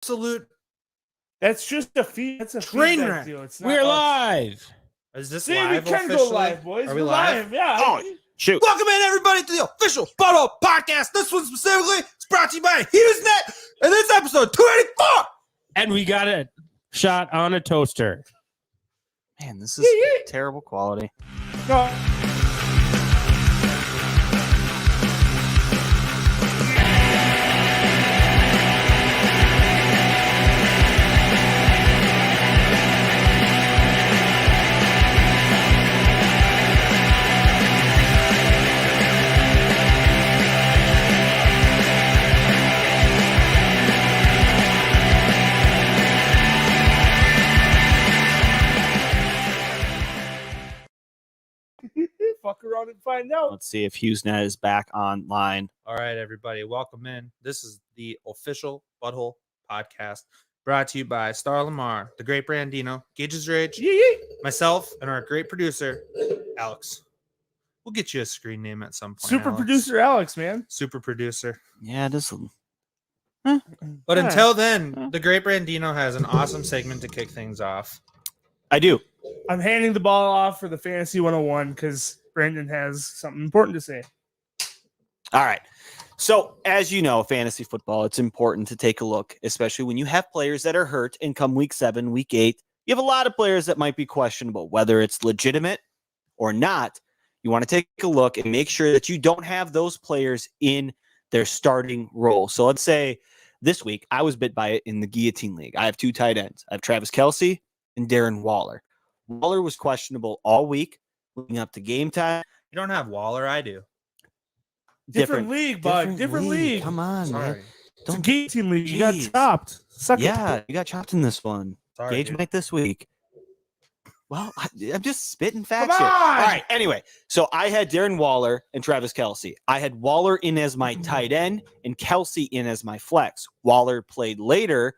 absolute That's just a feed. That's a train feedback wreck. deal. It's not We're us. live. Is this See, live we can officially? go live, boys. Are We're we live? Yeah. Oh, shoot. Welcome in, everybody, to the official Bye-Mageddon podcast. This one specifically is brought to you by HughesNet, and this episode 284. And we got a shot on a toaster. Man, this is terrible quality. No. Fuck around and find out. Let's see if HughesNet is back online. All right, everybody, welcome in. This is the official Butthole podcast brought to you by Star Lamar, the great Brandino, Gage's Rage, myself, and our great producer, Alex. We'll get you a screen name at some point. Super Alex. producer Alex, man. Super producer. Yeah, this. But until then, the great Brandino has an awesome segment to kick things off. I do. I'm handing the ball off for the Fantasy 101 because Brandon has something important to say. All right. So, as you know, fantasy football, it's important to take a look, especially when you have players that are hurt and come week 7, week 8. You have a lot of players that might be questionable, whether it's legitimate or not. You want to take a look and make sure that you don't have those players in their starting role. So let's say this week I was bit by it in the Guillotine League. I have 2 tight ends. I have Travis Kelce and Darren Waller. Waller was questionable all week leading up to game time. You don't have Waller, I do. Different league, bud. Different league. Come on, Sorry. man. It's a guillotine league. You got Jeez. chopped. Suck it. Yeah, you got chopped in this one. Sorry, Gage dude. Mike this week. Well, I'm just spitting facts Come here. on! All right, anyway. So I had Darren Waller and Travis Kelce. I had Waller in as my tight end and Kelce in as my flex. Waller played later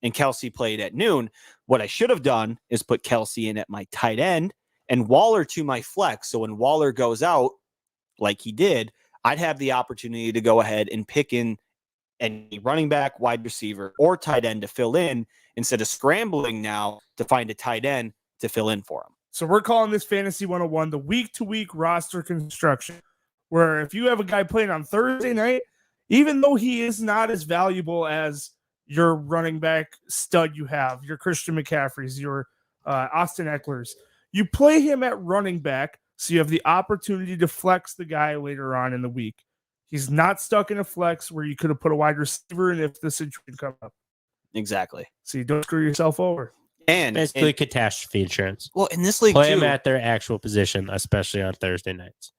and Kelce played at noon. What I should have done is put Kelce in at my tight end and Waller to my flex. So when Waller goes out, like he did, I'd have the opportunity to go ahead and pick in any running back, wide receiver, or tight end to fill in instead of scrambling now to find a tight end to fill in for him. So we're calling this Fantasy 101 the week-to-week roster construction, where if you have a guy playing on Thursday night, even though he is not as valuable as your running back stud you have, your Christian McCaffreys, your Austin Eckler's, you play him at running back so you have the opportunity to flex the guy later on in the week. He's not stuck in a flex where you could have put a wide receiver in if the situation comes up. Exactly. So you don't screw yourself over. And Basically, catastrophe insurance. well, in this league Play too, them at their actual position, especially on Thursday nights.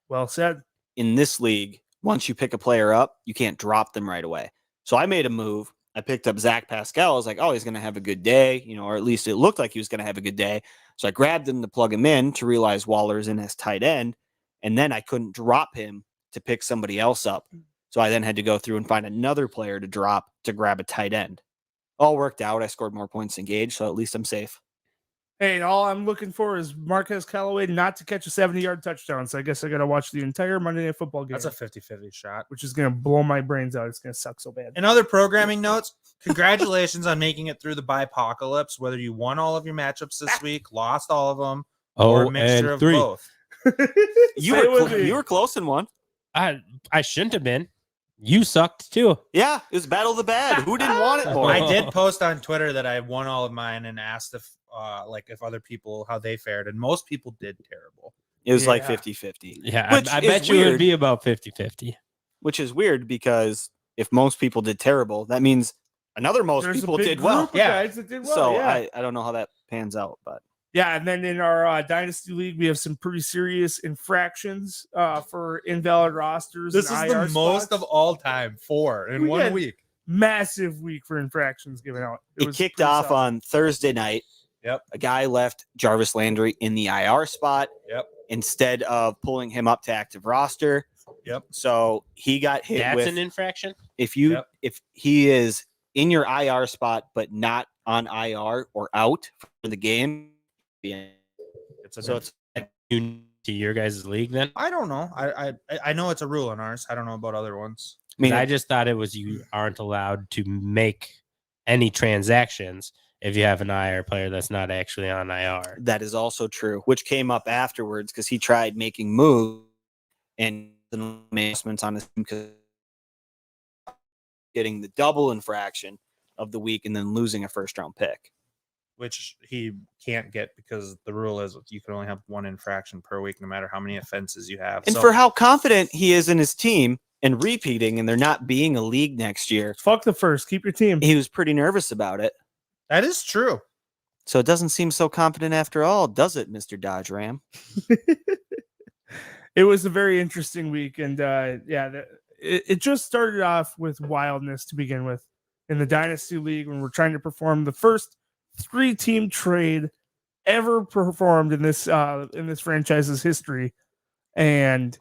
Well said. in this league, once you pick a player up, you can't drop them right away. So I made a move. I picked up Zach Pascal. I was like, oh, he's going to have a good day, or at least it looked like he was going to have a good day. So I grabbed him to plug him in to realize Waller's in as tight end. And then I couldn't drop him to pick somebody else up. So I then had to go through and find another player to drop to grab a tight end. All worked out. I scored more points than Gage, so at least I'm safe. Hey, and all I'm looking for is Marquez Callaway not to catch a 70-yard touchdown. So I guess I got to watch the entire Monday Night Football game. That's a 50-50 shot. which is going to blow my brains out. It's going to suck so bad. In other programming notes, congratulations on making it through the Bye-Apocalypse, whether you won all of your matchups this week, lost all of them, or a mixture of 0-3. both. You were close in one. I shouldn't have been. You sucked too. Yeah, it was Battle of the Bad. Who didn't want it more? I did post on Twitter that I won all of mine and asked if other people, how they fared, and most people did terrible. It was like Yeah. 50-50. Yeah, Which I is bet you it weird. would be about 50-50. Which is weird because if most people did terrible, that means most There's a people big did well. group of guys that did well. So yeah. I don't know how that pans out, but Yeah, and then in our Dynasty League, we have some pretty serious infractions for invalid rosters. This is and the IR most spots. of all time, 4 in We one had- week. Massive week for infractions given out. it was kicked pretty off solid. on Thursday night. Yep. A guy left Jarvis Landry in the IR spot Yep. instead of pulling him up to active roster. Yep. So he got hit That's with an infraction. if Yep. he is in your IR spot but not on IR or out for the game. Yeah. So it's You to your guys' league then? I don't know. I know it's a rule in ours. I don't know about other ones. I mean I just thought it was you aren't allowed to make any transactions if you have an IR player that's not actually on IR. That is also true, which came up afterwards because he tried making moves and adjustments on his team, getting the double infraction of the week and then losing a first-round pick. Which he can't get because the rule is you can only have one infraction per week, no matter how many offenses you have. And So- for how confident he is in his team and repeating and there not being a league next year, Fuck the first. Keep your team. he was pretty nervous about it. that is true. So it doesn't seem so confident after all, does it, Mr. Dodge Ram? It was a very interesting week, and it just started off with wildness to begin with in the dynasty league when we're trying to perform the first 3-team trade ever performed in this franchise's history. And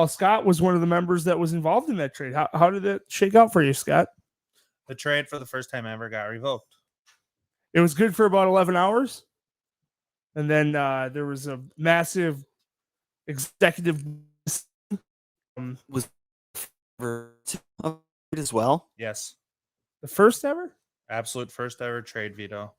Scott was one of the members that was involved in that trade. How did that shake out for you, Scott? The trade for the first time ever got revoked. It was good for about 11 hours, and then there was a massive executive As well. Yes. the first ever. Absolute first ever trade veto.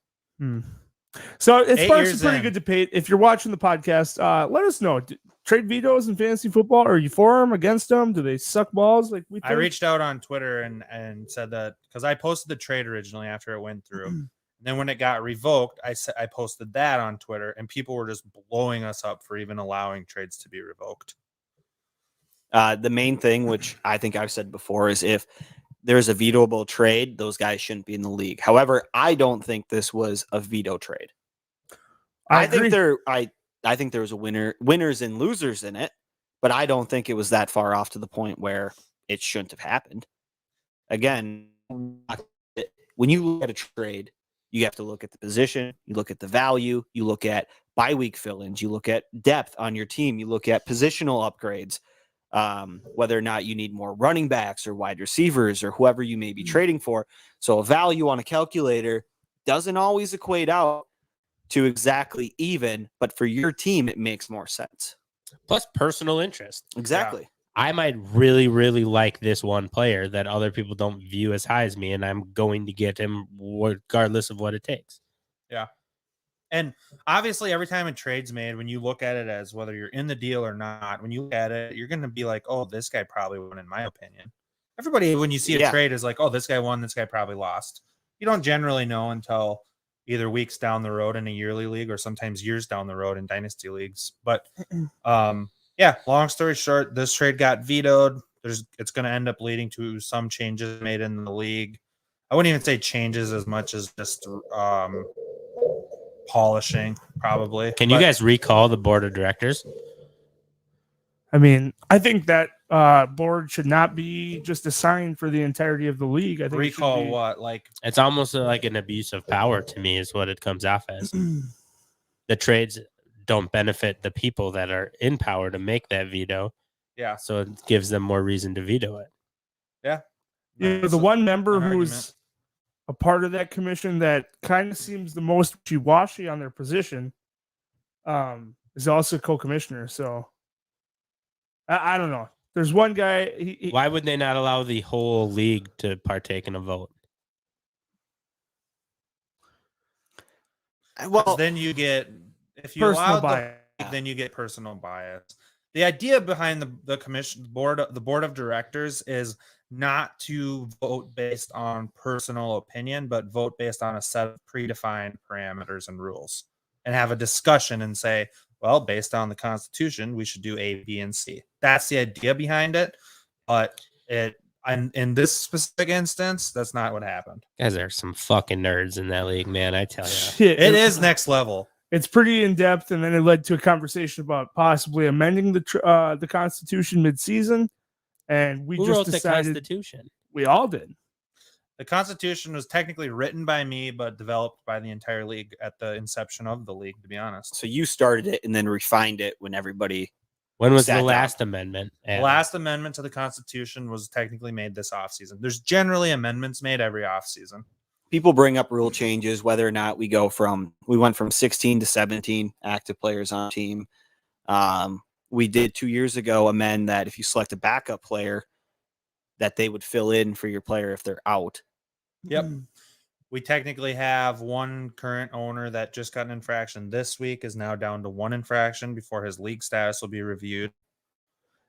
So it 8 sparks a years pretty in. good debate. If you're watching the podcast, let us know. Trade vetoes in fantasy football? Are you for them, against them? Do they suck balls? Like we I think? reached out on Twitter and said that because I posted the trade originally after it went through. And then when it got revoked, I posted that on Twitter, and people were just blowing us up for even allowing trades to be revoked. The main thing, which I think I've said before, is if there's a vetoable trade, those guys shouldn't be in the league. However, I don't think this was a veto trade. I think there was a winners and losers in it, but I don't think it was that far off to the point where it shouldn't have happened. Again, when you look at a trade, you have to look at the position, you look at the value, you look at bye week fill-ins, you look at depth on your team, you look at positional upgrades, whether or not you need more running backs or wide receivers or whoever you may be trading for. So a value on a calculator doesn't always equate out to exactly even, but for your team, it makes more sense. Plus personal interest. Exactly. I might really, really like this one player that other people don't view as high as me, and I'm going to get him regardless of what it takes. Yeah. And obviously, every time a trade's made, when you look at it as whether you're in the deal or not, when you look at it, you're going to be like, oh, this guy probably won, in my opinion. Everybody, when you see a trade, is like, oh, this guy won, this guy probably lost. You don't generally know until either weeks down the road in a yearly league or sometimes years down the road in dynasty leagues. But yeah, long story short, this trade got vetoed. It's going to end up leading to some changes made in the league. I wouldn't even say changes as much as just polishing, probably. Can you guys recall the board of directors? I mean, I think that board should not be just assigned for the entirety of the league. I think it should recall be- what? Like, It's almost like an abuse of power to me is what it comes off as. The trades don't benefit the people that are in power to make that veto. yeah. So it gives them more reason to veto it. You know, the one member who's a part of that commission that kind of seems the most wishy-washy on their position is also co-commissioner. So I don't know. There's one guy. Why would they not allow the whole league to partake in a vote? Well, then you get, if you personal allow bias. then you get personal bias. The idea behind the commission board of directors is not to vote based on personal opinion, but vote based on a set of predefined parameters and rules, and have a discussion and say, well, based on the Constitution, we should do A, B, and C. That's the idea behind it. But in this specific instance, that's not what happened. Guys, there are some fucking nerds in that league, man. I tell you. Shit, It is next level. It's pretty in depth, and then it led to a conversation about possibly amending the Constitution mid-season. And we Who just wrote the decided Constitution? we all did. The Constitution was technically written by me, but developed by the entire league at the inception of the league, to be honest. so you started it and then refined it when everybody. When was Sat the down. last amendment? The last amendment to the Constitution was technically made this offseason. There's generally amendments made every offseason. People bring up rule changes, whether or not we went from 16 to 17 active players on a team. We did 2 years ago amend that if you select a backup player, that they would fill in for your player if they're out. Yep. We technically have one current owner that just got an infraction this week, is now down to one infraction before his league status will be reviewed.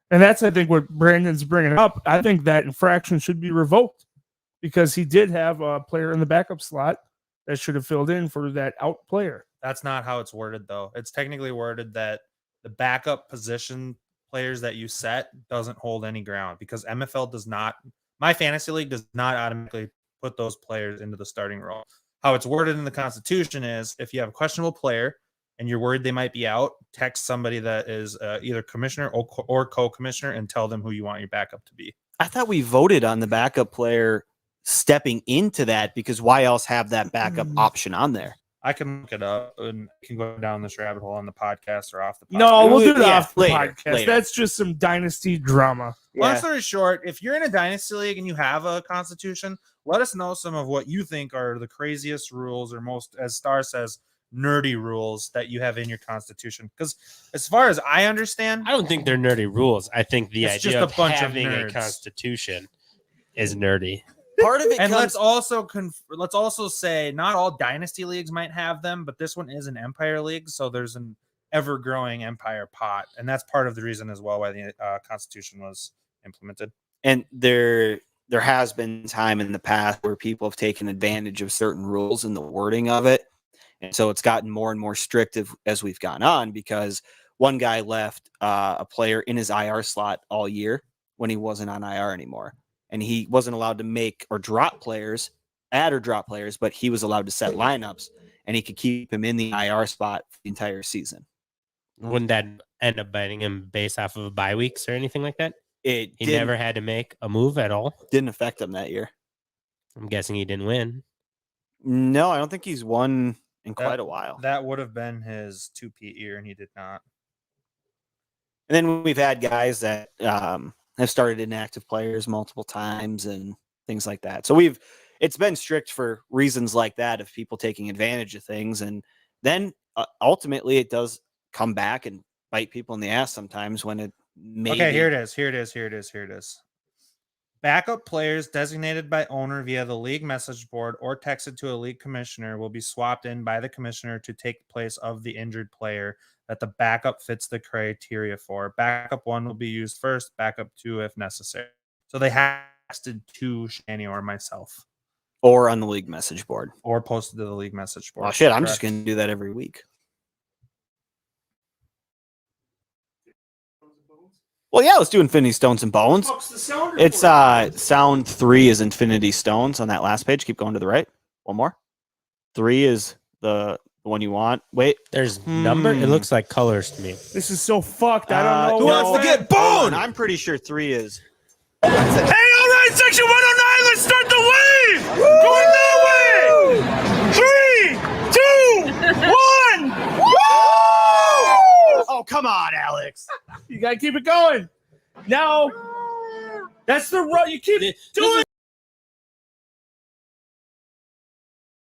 And that's, I think, what Brandon's bringing up. I think that infraction should be revoked because he did have a player in the backup slot that should have filled in for that out player. That's not how it's worded, though. It's technically worded that the backup position players that you set doesn't hold any ground because MFL does not, my fantasy league does not automatically put those players into the starting role. How it's worded in the Constitution is if you have a questionable player and you're worried they might be out, text somebody that is either commissioner or co-commissioner and tell them who you want your backup to be. I thought we voted on the backup player stepping into that because why else have that backup option on there? I can look it up and can go down this rabbit hole on the podcast or off the podcast. No, we'll do it Yeah, off the later, podcast. later. That's just some dynasty drama. Long story short, if you're in a dynasty league and you have a constitution, let us know some of what you think are the craziest rules or most, as Star says, nerdy rules that you have in your constitution. Because as far as I understand, I don't think they're nerdy rules. I think the It's idea just a of bunch of having a nerds. constitution is nerdy. Part of it and comes, let's also say not all dynasty leagues might have them, but this one is an empire league, so there's an ever-growing empire pot, and that's part of the reason as well why the constitution was implemented. and there has been time in the past where people have taken advantage of certain rules and the wording of it. And so it's gotten more and more strict as we've gone on because one guy left a player in his IR slot all year when he wasn't on IR anymore. And he wasn't allowed to make or drop players, add or drop players, but he was allowed to set lineups and he could keep him in the IR spot for the entire season. Wouldn't that end up biting him based off of bye weeks or anything like that? It He never had to make a move at all. didn't affect him that year. I'm guessing he didn't win. No, I don't think he's won in quite a while. That would have been his 2-peat year, and he did not. And then we've had guys that have started inactive players multiple times and things like that. So it's been strict for reasons like that of people taking advantage of things. And then ultimately it does come back and bite people in the ass sometimes when it maybe. Okay, here it is. Backup players designated by owner via the league message board or texted to a league commissioner will be swapped in by the commissioner to take place of the injured player that the backup fits the criteria for. Backup 1 will be used first, backup 2 if necessary. So they have texted to Shani or myself. Or on the league message board. Or posted to the league message board. Well, shit, I'm just Correct. going to do that every week. Well, yeah, let's do Infinity Stones and Bones. It's sound 3 is Infinity Stones on that last page. Keep going to the right. One more. 3 is the one you want. Wait. There's number. It looks like colors to me. This is so fucked. I don't know. Who wants to get boned? I'm pretty sure 3 is. Hey, all right, section 109, let's start the wave. Going that way. 3, 2, 1. Woo! Oh, come on, Alex. You gotta keep it going. Now, that's the run. You keep doing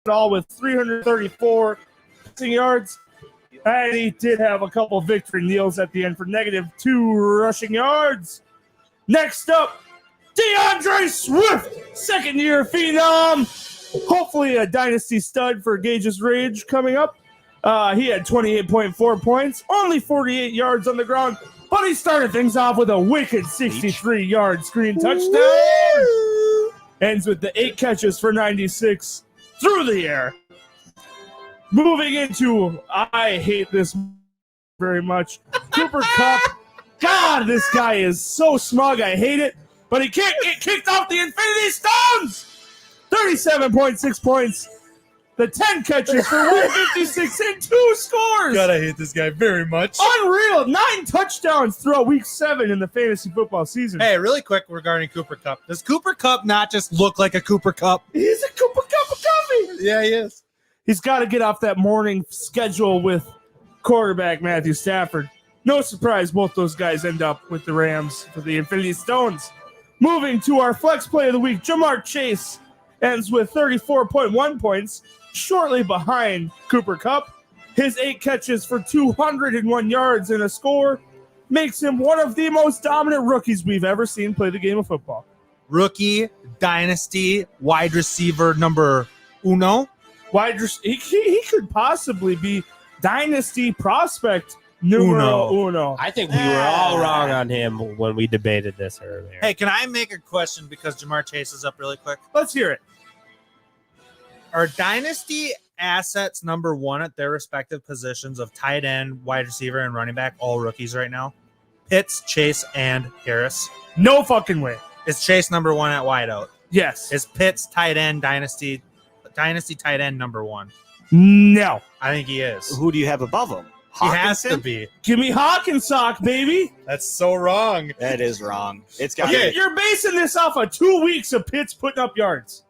it all with 334 passing yards. And he did have a couple victory kneels at the end for -2 rushing yards. Next up, Deandre Swift, second-year phenom. Hopefully a dynasty stud for Gage's Rage coming up. He had 28.4 points, only 48 yards on the ground, but he started things off with a wicked 63-yard screen touchdown. Ends with the 8 catches for 96 through the air. Moving into, I hate this very much, Cooper Kupp. God, this guy is so smug. I hate it. But he can't get kicked off the Infinity Stones. 37.6 points. The 10 catches for 156 and 2 scores. God, I hate this guy very much. Unreal. 9 touchdowns throughout week 7 in the fantasy football season. Hey, really quick regarding Cooper Kupp. Does Cooper Kupp not just look like a Cooper Kupp? He's a Cooper Kupp of coffee. Yeah, he is. He's got to get off that morning schedule with quarterback Matthew Stafford. No surprise, both those guys end up with the Rams for the Infinity Stones. Moving to our flex play of the week, Jamar Chase ends with 34.1 points, shortly behind Cooper Kupp. His 8 catches for 201 yards and a score makes him one of the most dominant rookies we've ever seen play the game of football. rookie dynasty wide receiver number uno. He could possibly be dynasty prospect numero uno. I think we were all wrong on him when we debated this earlier. Hey, can I make a question because Jamar Chase is up really quick? Let's hear it. Are dynasty assets number one at their respective positions of tight end, wide receiver, and running back all rookies right now? Pitts, Chase, and Harris. No fucking way. Is Chase number one at wideout? Yes. Is Pitts tight end dynasty tight end number one? No. I think he is. Who do you have above him? He has to Hawkinson? be. Give me Hawkinsock, baby. That's so wrong. That is wrong. It's got Okay. You're basing this off of 2 weeks of Pitts putting up yards.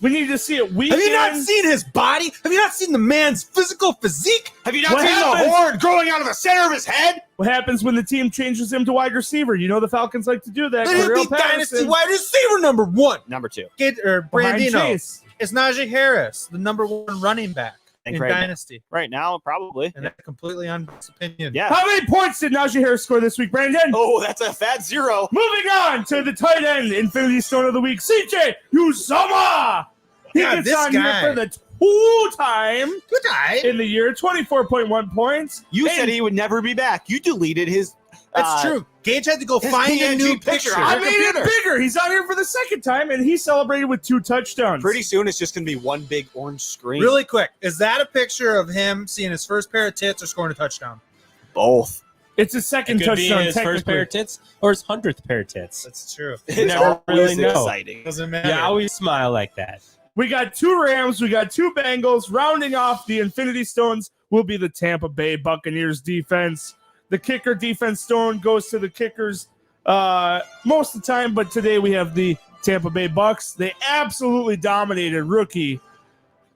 We need to see it week Have you not in. seen his body? Have you not seen the man's physical physique? Have you not What seen happens? the horn growing out of the center of his head? What happens when the team changes him to wide receiver? You know the Falcons like to do that. Then he'll Cordell be dynasty Patterson wide receiver number one. Number 2. Or behind Brandino. Chase. It's Najee Harris, the number one running back Think in right now. dynasty. Right now, probably. And that's completely unbiased opinion. Yeah. How many points did Najee Harris score this week, Brandon? Oh, that's a fat 0. Moving on to the tight end Infinity Stone of the Week, CJ Uzomah. He God, gets this on guy. here for the 2 time Good guy. in the year, 24.1 points. You And said he would never be back. You deleted his. It's true. Gage had to go his find a PNG new picture. picture. I on made it computer. bigger. He's on here for the second time, and he celebrated with 2 touchdowns. Pretty soon, it's just going to be one big orange screen. Really quick, is that a picture of him seeing his first pair of tits or scoring a touchdown? Both. It's his It second could be touchdown, his first pair technically. of tits or his 100th pair of tits. That's true. It's never always really know. exciting. Doesn't matter. Yeah, I always smile like that. We got 2 Rams. We got 2 Bengals. Rounding off the Infinity Stones will be the Tampa Bay Buccaneers defense. The kicker defense stone goes to the kickers most of the time, but today we have the Tampa Bay Bucks. They absolutely dominated rookie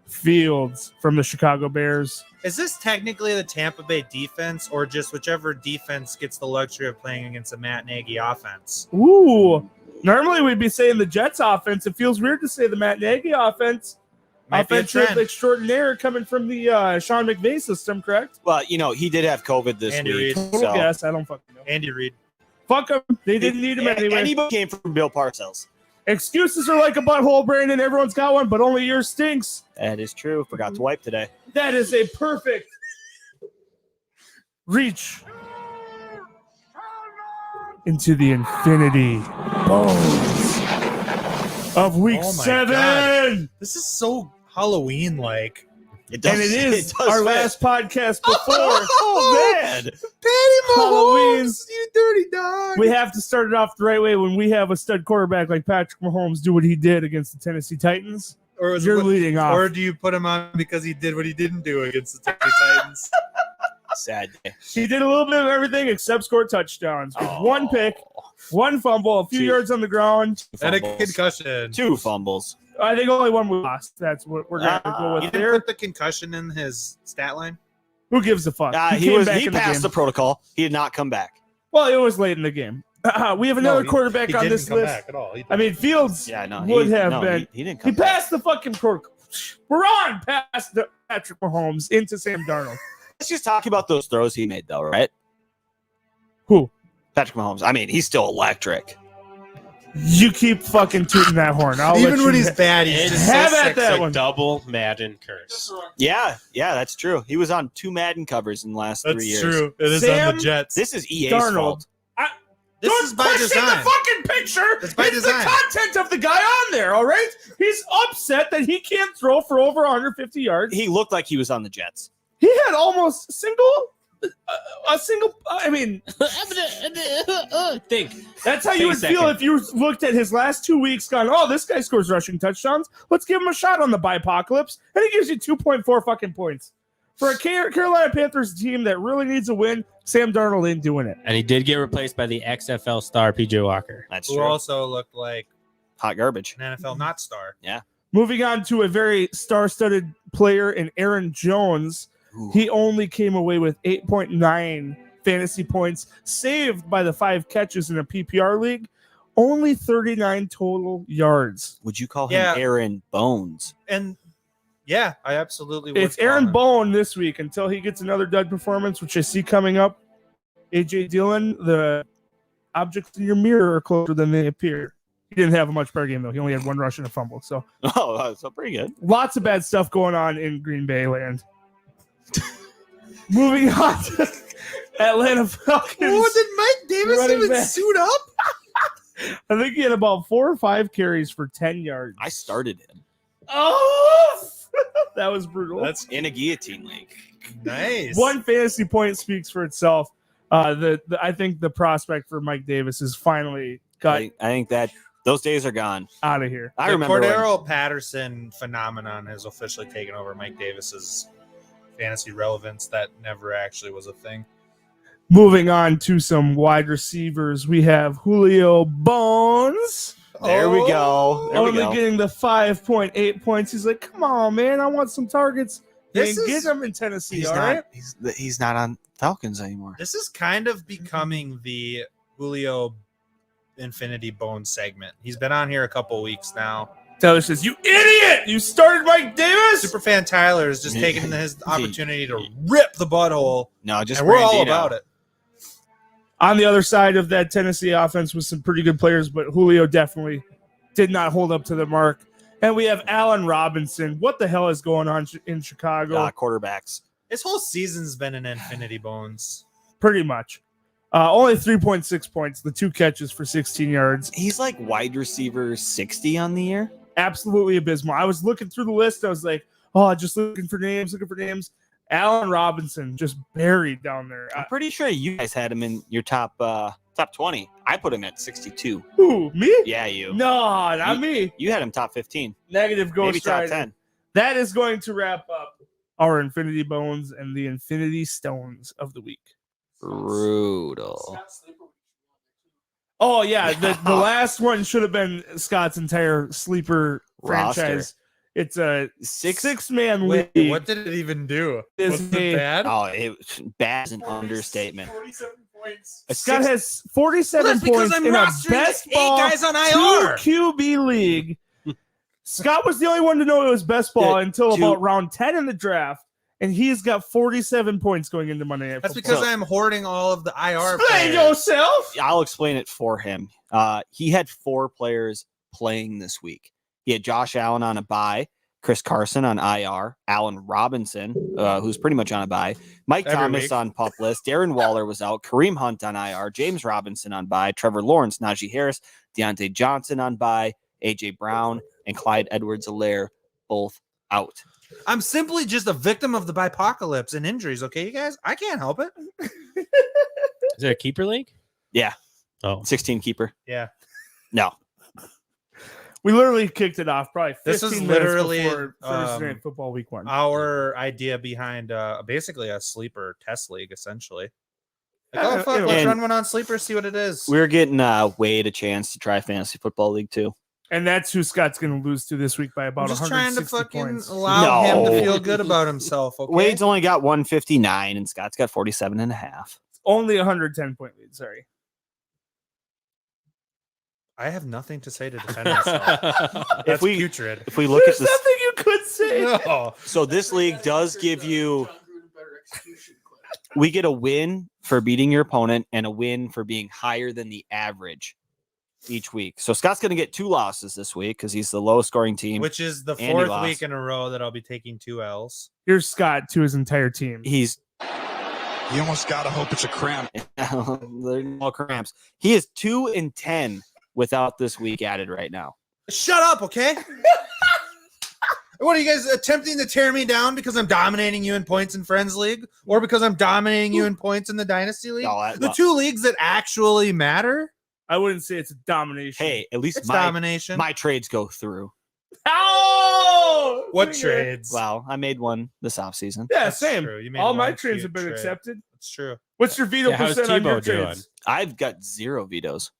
Fields from the Chicago Bears. Is this technically the Tampa Bay defense or just whichever defense gets the luxury of playing against a Matt Nagy offense? Ooh. Normally we'd be saying the Jets offense. It feels weird to say the Matt Nagy offense. Might be a Offensive trend. extraordinaire coming from the Sean McVay system, correct? Well, he did have COVID this Andy week. Reid. Total So. guess. I don't fucking know. Andy Reid. Fuck them. They didn't need him anyway. Anybody came from Bill Parcells. Excuses are like a butthole, Brandon. Everyone's got one, but only yours stinks. That is true. Forgot to wipe today. That is a perfect reach into the infinity bones of week Oh my 7. God. This is so Halloween-like. It And it is does our fit. last podcast before Oh, man. Patty Halloween. Mahomes, you dirty dog. we have to start it off the right way when we have a stud quarterback like Patrick Mahomes do what he did against the Tennessee Titans. Or, is You're it, leading off. or do you put him on because he did what he didn't do against the Tennessee Titans? Sad day. He did a little bit of everything except score touchdowns. With Oh. 1 pick, 1 fumble, a few 2 yards on the ground. And a fumbles. concussion. 2 fumbles. I think only 1 we lost. That's what we're going to go He with didn't there. put the concussion in his stat line. Who gives a fuck? He came back he in the passed game. the protocol. He did not come back. Well, it was late in the game. We have another No, quarterback He on didn't this come list. back at all. He I mean, Fields Yeah, no. would have been. He didn't He come back. passed the fucking protocol. We're on past the Patrick Mahomes into Sam Darnold. Let's just talk about those throws he made, though, right? Who? Patrick Mahomes. I mean, he's still electric. You keep fucking tooting that horn. I'll Even let when you he's bad, he's It's just have so at sexy. that a one. double Madden curse. Yeah, that's true. He was on 2 Madden covers in the last 3 years. That's true. It is Sam on the Jets. This is EA's Darnold. fault. This Don't is by question design. the fucking picture. It's by It's design. the content of the guy on there, all right? He's upset that he can't throw for over 150 yards. He looked like he was on the Jets. He had almost a single. I mean, Think. that's how Take you a would feel second. if you looked at his last 2 weeks, gone, oh, this guy scores rushing touchdowns. Let's give him a shot on the Bipocalypse. And he gives you 2.4 fucking points. For a Carolina Panthers team that really needs a win, Sam Darnold ain't doing it. And he did get replaced by the XFL star PJ Walker. That's Who true. also looked like Hot garbage. an NFL not star. Moving on to a very star-studded player in Aaron Jones. Ooh. He only came away with 8.9 fantasy points, saved by the 5 catches in a PPR league. Only 39 total yards. Would you call him Yeah. Aaron Bones? And yeah, I absolutely would. It's call Aaron him. Bone this week until he gets another dud performance, which I see coming up. AJ Dillon, the objects in your mirror are closer than they appear. He didn't have a much better game, though. He only had 1 rush and a fumble. So So pretty good. lots of bad stuff going on in Green Bay land. Moving on to Atlanta Falcons. Oh, did Mike Davis Running even back. suit up? I think he had about 4 or 5 carries for 10 yards. I started him. Oh, that was brutal. That's in a guillotine league. Nice. One fantasy point speaks for itself. I think the prospect for Mike Davis is finally got I think that those days are gone. out of here. I the remember when- Cordero Patterson phenomenon has officially taken over Mike Davis's fantasy relevance that never actually was a thing. Moving on to some wide receivers, we have Julio Bones. There we go. There we Only go. getting the 5.8 points. He's like, come on, man, I want some targets. This Get is- them in Tennessee, He's all not. right? He's not on Falcons anymore. This is kind of becoming the Julio Infinity Bones segment. He's been on here a couple weeks now. Tyler says, you idiot! You started Mike Davis? Superfan Tyler is just taking his opportunity to rip the butthole, No, just and we're all Brandino. about it. On the other side of that Tennessee offense with some pretty good players, but Julio definitely did not hold up to the mark. And we have Allen Robinson. What the hell is going on in Chicago? Quarterbacks. This whole season's been an Infinity Bones. Pretty much. Only 3.6 points, the 2 catches for 16 yards. He's like wide receiver 60 on the year. Absolutely abysmal. I was looking through the list. I was like, oh, just looking for names. Allen Robinson just buried down there. I'm pretty sure you guys had him in your top 20. I put him at 62. Who, me? Yeah, you. No, not me. You had him top 15. Negative Maybe Ghost top Rider. 10. That is going to wrap up our Infinity Bones and the Infinity Stones of the week. Brutal. Oh, yeah. The last one should have been Scott's entire sleeper Roster. franchise. It's a six-man Wait, league. what did it even do? Is Was it a- bad? Oh, bad is an understatement. 47 points. A Scott six- has 47 Well, that's because points I'm in a rostering best 8 ball guys on IR. 2 QB league. Scott was the only one to know it was best ball Yeah, until two- about round 10 in the draft, and he's got 47 points going into Monday Night That's Football. because I'm hoarding all of the IR Explain players. yourself. I'll explain it for him. He had 4 players playing this week. He had Josh Allen on a bye, Chris Carson on IR, Allen Robinson, who's pretty much on a bye, Mike Every Thomas week. on PUP list, Darren Waller was out, Kareem Hunt on IR, James Robinson on bye, Trevor Lawrence, Najee Harris, Deontay Johnson on bye, AJ Brown, and Clyde Edwards-Helaire both out. I'm simply just a victim of the bipocalypse and injuries, okay, you guys? I can't help it. Is it a keeper league? Yeah. Oh, 16 keeper. Yeah. No. We literally kicked it off probably 15 This is minutes literally, before Thursday um, Night Football Week 1. Our idea behind basically a sleeper test league, essentially. Like, Yeah, oh, fuck, you know, let's and- run one on sleeper, see what it is. We're getting Wade a chance to try Fantasy Football League too. And that's who Scott's going to lose to this week by I'm about just trying to 160 fucking points. allow him to No. feel good about himself, okay? Wade's only got 159 and Scott's got 47 and a half. Only 110-point lead, sorry. I have nothing to say to defend myself. That's If we- putrid. If we look There's at this, nothing you could say. No. so this league does give you, we get a win for beating your opponent and a win for being higher than the average each week. So Scott's going to get 2 losses this week because he's the lowest scoring team. Which is the Andy 4th lost. week in a row that I'll be taking 2 L's. Here's Scott to his entire team. He's You almost gotta hope it's a cramp. they're all cramps. He is 2-10 without this week added right now. Shut up, okay? What are you guys attempting to tear me down because I'm dominating you in points in Friends League or because I'm dominating you in points in the Dynasty League? No, The 2 leagues that actually matter? I wouldn't say it's a domination. Hey, at least It's my domination. my trades go through. Oh! What trades? Well, I made one this offseason. Yeah, That's same. true. You made All my one trades cute have been trade. accepted. That's true. What's your veto Yeah, how's percent on your Tebow doing? trades? I've got 0 vetoes.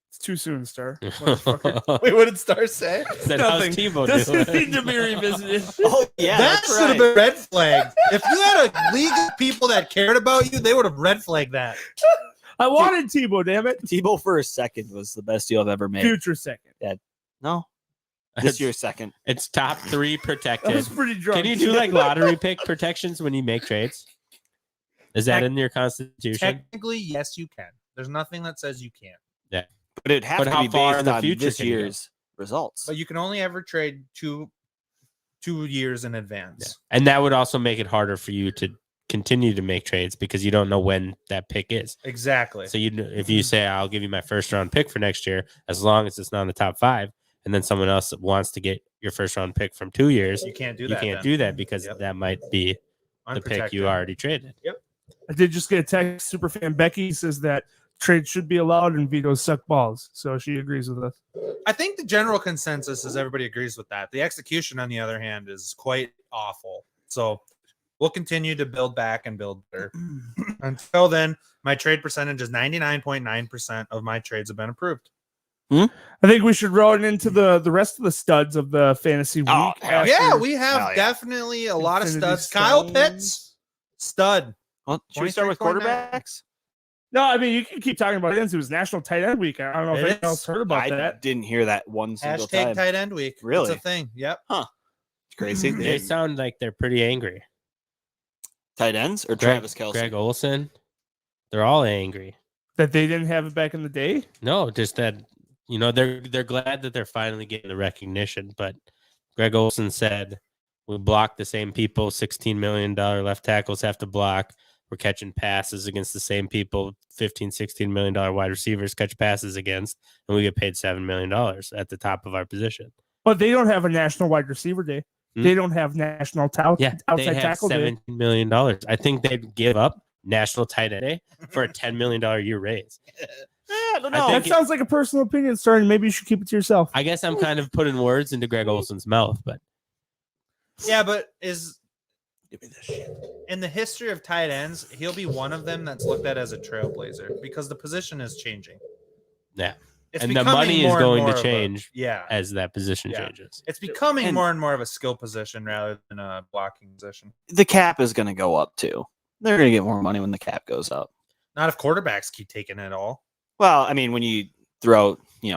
It's too soon, Star. Motherfucker. Wait, what did Star say? Said, how's Nothing. Tebow Doesn't doing? need to be revisited. Oh yeah, that that's should have right. been red flagged. If you had a league of people that cared about you, they would have red flagged that. I wanted Tebow, damn it. Tebow for a second was the best deal I've ever made. Future second. No, this year's second. It's top 3 I protected. was pretty drunk. Can you do like lottery pick protections when you make trades? Is that in your constitution? Technically, yes, you can. There's nothing that says you can't. But it'd have But to how be far based in the on future this can you go? year's results. But you can only ever trade two years in advance. And that would also make it harder for you to continue to make trades because you don't know when that pick is. Exactly. So if you say I'll give you my first round pick for next year, as long as it's not in the top 5, and then someone else wants to get your first round pick from 2 years, You can't do you that. can't then. do that because Yep. that might be the pick Unprotected. you already traded. I did just get a text. Superfan Becky says that trades should be allowed and vetoes suck balls. So she agrees with us. I think the general consensus is everybody agrees with that. The execution, on the other hand, is quite awful. So we'll continue to build back and build better. Until then, my trade percentage is 99.9% of my trades have been approved. I think we should roll it into the rest of the studs of the fantasy week. Oh, hell after- Yeah, we have Hell yeah. definitely a lot of Infinity studs. Kyle Stones. Pitts, stud. Well, should we start with 23.9. quarterbacks? No, I mean, you can keep talking about it. It was National Tight End Week. I don't know if It anyone is. else heard about I that. didn't hear that one single Hashtag time. tight end week. Really? It's a thing. Yep. It's crazy. They sound like they're pretty angry. Tight ends or Travis Kelsey? Greg Olson, they're all angry. That they didn't have it back in the day. No, just that they're glad that they're finally getting the recognition. But Greg Olson said we block the same people. $16 million left tackles have to block. We're catching passes against the same people. $15-16 million wide receivers catch passes against, and we get paid $7 million at the top of our position. But they don't have a National Wide Receiver Day. They don't have National Yeah, they Outside have Tackle Day. $17 million. I think they'd give up National Tight End Day for a $10 million year raise. I don't I know. think That sounds like a personal opinion, Starting. Maybe you should keep it to yourself. I guess I'm kind of putting words into Greg Olson's mouth, but Yeah, but in the history of tight ends, he'll be one of them that's looked at as a trailblazer because the position is changing. yeah, It's and the becoming money is more and going more to of a- change Yeah. as that position Yeah. changes. It's becoming And- more and more of a skill position rather than a blocking position. The cap is going to go up too. They're going to get more money when the cap goes up. Not if quarterbacks keep taking it all. Well, I mean, when you throw,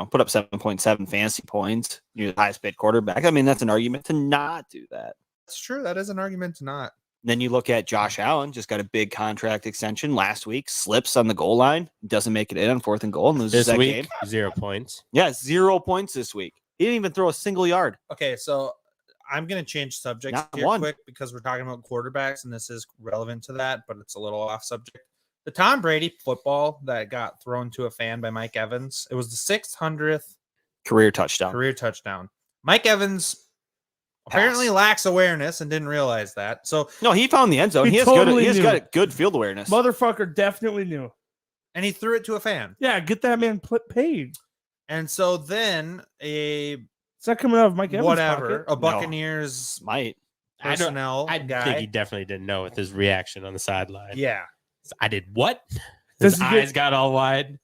put up 7.7 fantasy points, you're the highest paid quarterback. I mean, that's an argument to not do that. That's true. That is an argument to not. Then you look at Josh Allen, just got a big contract extension last week, slips on the goal line, doesn't make it in on 4th and goal, and loses This that week, game. 0 points. Yeah, 0 points this week. He didn't even throw a single yard. Okay, so I'm going to change subjects Not here one. quick because we're talking about quarterbacks and this is relevant to that, but it's a little off subject. The Tom Brady football that got thrown to a fan by Mike Evans, it was the 600th Career touchdown. career touchdown. Mike Evans apparently Pass. lacks awareness and didn't realize that. So, No, he found the end zone. He He has totally good. He's knew. got good field awareness. Motherfucker definitely knew. and he threw it to a fan. Yeah, get that man paid. And so then It's not coming out of Mike Evans' whatever, pocket. a Buccaneers Might. personnel I guy. think he definitely didn't know with his reaction on the sideline. Yeah. I did what? Does His he get- eyes got all wide.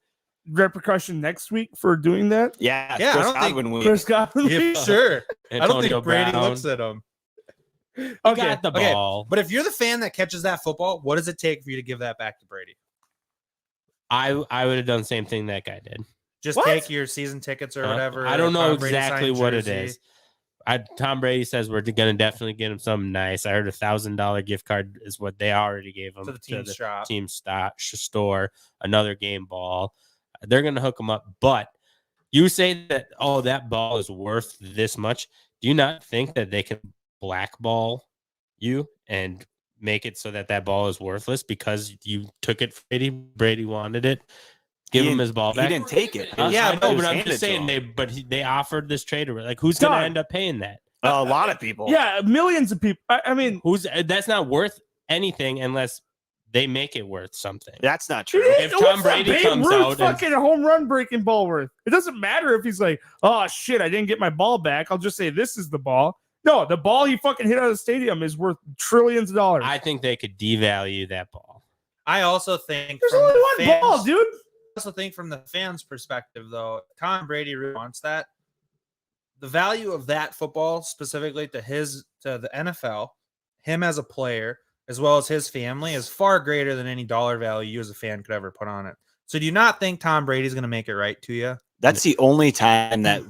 Repercussion next week for doing that. Yeah, Yeah, I Chris don't think- Godwin week. Chris Godwin. Yeah, sure. I don't Antonio think Brady Brown. looks at him. He Okay, got the okay. ball. But if you're the fan that catches that football, what does it take for you to give that back to Brady? I would have done the same thing that guy did. Just What? take your season tickets or whatever. I don't know Tom Brady exactly signed what it jersey. is. Tom Brady says we're going to definitely get him something nice. I heard $1,000 gift card is what they already gave him To the team shop. team store. Another game ball. They're going to hook him up. But you say that that ball is worth this much. Do you not think that they can blackball you and make it so that ball is worthless because you took it? Brady wanted it. Give He him didn't- his ball He back. didn't take it. Yeah, I know, It was but I'm handed just to saying him. they offered this trade. Like, who's going to Done. end up paying that? A lot of people. Yeah, millions of people. I mean, That's not worth anything unless they make it worth something. That's not true. If Tom what's Brady Babe comes Ruth out and- fucking home run breaking ball worth? It doesn't matter if he's like, oh shit, I didn't get my ball back. I'll just say this is the ball. No, the ball he fucking hit out of the stadium is worth trillions of dollars. I think they could devalue that ball. I also think There's from only the one fans- ball, dude. I also think from the fans' perspective, though, Tom Brady really wants that. The value of that football, specifically to the NFL, him as a player, as well as his family, is far greater than any dollar value you as a fan could ever put on it. So, do you not think Tom Brady's going to make it right to you? That's the only time that